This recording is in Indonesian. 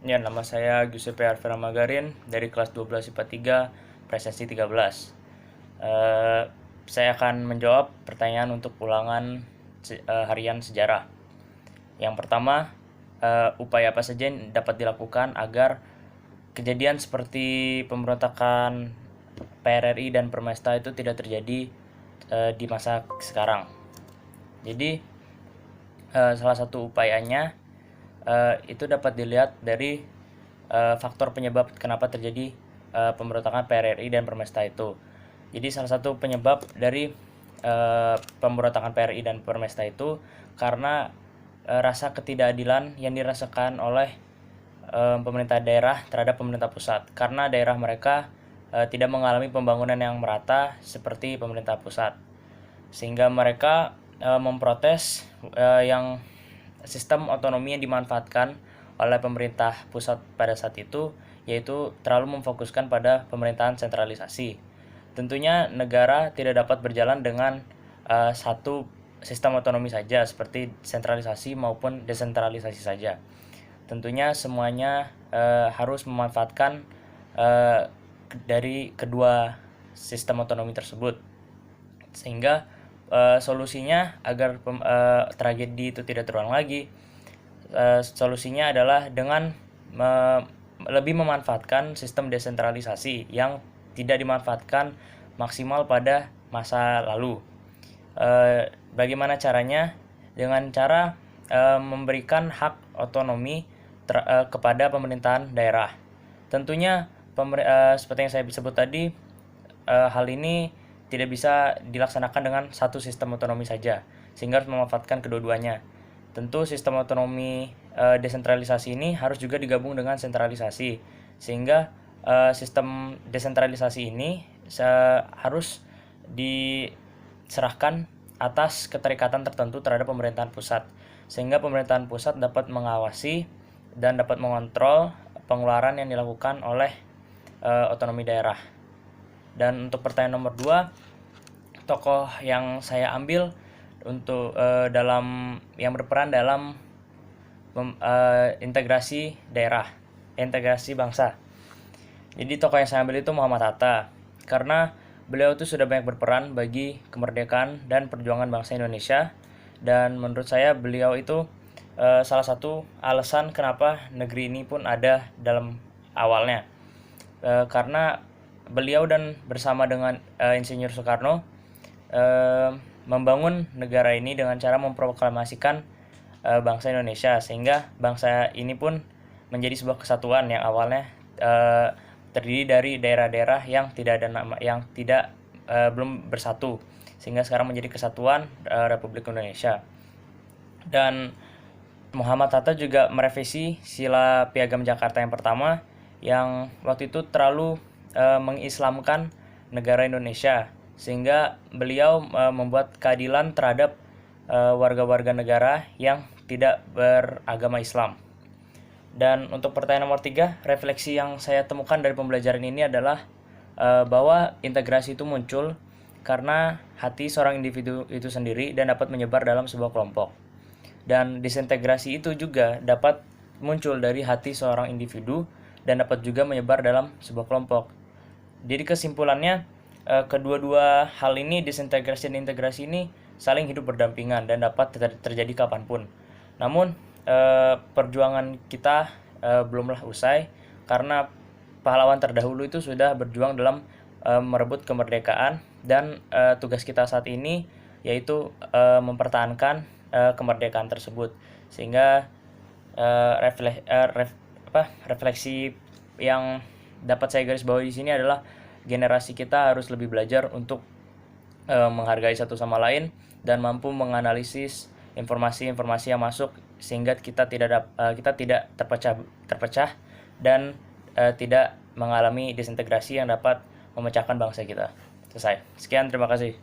Ya, nama saya Giuseppe Arvera Magarin dari kelas 12 IPA 3, presensi 13. Saya akan menjawab pertanyaan untuk ulangan harian sejarah. Yang pertama, upaya apa saja yang dapat dilakukan agar kejadian seperti pemberontakan PRRI dan Permesta itu tidak terjadi di masa sekarang. Jadi, salah satu upayanya itu dapat dilihat dari faktor penyebab kenapa terjadi pemberontakan PRRI dan Permesta itu. Jadi salah satu penyebab dari pemberontakan PRRI dan Permesta itu karena rasa ketidakadilan yang dirasakan oleh pemerintah daerah terhadap pemerintah pusat, karena daerah mereka tidak mengalami pembangunan yang merata seperti pemerintah pusat, sehingga mereka memprotes yang sistem otonomi yang dimanfaatkan oleh pemerintah pusat pada saat itu, yaitu terlalu memfokuskan pada pemerintahan sentralisasi. Tentunya negara tidak dapat berjalan dengan satu sistem otonomi saja seperti sentralisasi maupun desentralisasi saja. Tentunya semuanya harus memanfaatkan dari kedua sistem otonomi tersebut, sehingga solusinya agar tragedi itu tidak terulang lagi, solusinya adalah dengan lebih memanfaatkan sistem desentralisasi yang tidak dimanfaatkan maksimal pada masa lalu. Bagaimana caranya? Dengan cara memberikan hak otonomi kepada pemerintahan daerah. Tentunya seperti yang saya sebut tadi, hal ini tidak bisa dilaksanakan dengan satu sistem otonomi saja, sehingga harus memanfaatkan kedua-duanya. Tentu sistem otonomi desentralisasi ini harus juga digabung dengan sentralisasi, sehingga sistem desentralisasi ini harus diserahkan atas keterikatan tertentu terhadap pemerintahan pusat, sehingga pemerintahan pusat dapat mengawasi dan dapat mengontrol pengeluaran yang dilakukan oleh otonomi daerah. Dan untuk pertanyaan nomor 2, tokoh yang saya ambil untuk dalam yang berperan dalam integrasi daerah, integrasi bangsa. Jadi tokoh yang saya ambil itu Muhammad Hatta, karena beliau itu sudah banyak berperan bagi kemerdekaan dan perjuangan bangsa Indonesia, dan menurut saya beliau itu salah satu alasan kenapa negeri ini pun ada dalam awalnya, karena beliau dan bersama dengan Insinyur Soekarno membangun negara ini dengan cara memproklamasikan bangsa Indonesia, sehingga bangsa ini pun menjadi sebuah kesatuan yang awalnya terdiri dari daerah-daerah yang tidak ada nama, yang tidak belum bersatu, sehingga sekarang menjadi kesatuan Republik Indonesia. Dan Muhammad Hatta juga merevisi Sila Piagam Jakarta yang pertama, yang waktu itu terlalu mengislamkan negara Indonesia, sehingga beliau membuat keadilan terhadap warga-warga negara yang tidak beragama Islam. Dan untuk pertanyaan nomor 3, refleksi yang saya temukan dari pembelajaran ini adalah bahwa integrasi itu muncul karena hati seorang individu itu sendiri dan dapat menyebar dalam sebuah kelompok. Dan disintegrasi itu juga dapat muncul dari hati seorang individu dan dapat juga menyebar dalam sebuah kelompok. Jadi kesimpulannya, kedua-dua hal ini, disintegrasi dan integrasi ini, saling hidup berdampingan dan dapat terjadi kapanpun. Namun perjuangan kita belumlah usai, karena pahlawan terdahulu itu sudah berjuang dalam merebut kemerdekaan, dan tugas kita saat ini yaitu mempertahankan kemerdekaan tersebut. Sehingga refleksi yang dapat saya garis bawahi di sini adalah generasi kita harus lebih belajar untuk menghargai satu sama lain dan mampu menganalisis informasi-informasi yang masuk, sehingga kita tidak terpecah dan tidak mengalami disintegrasi yang dapat memecahkan bangsa kita. Selesai. Sekian, terima kasih.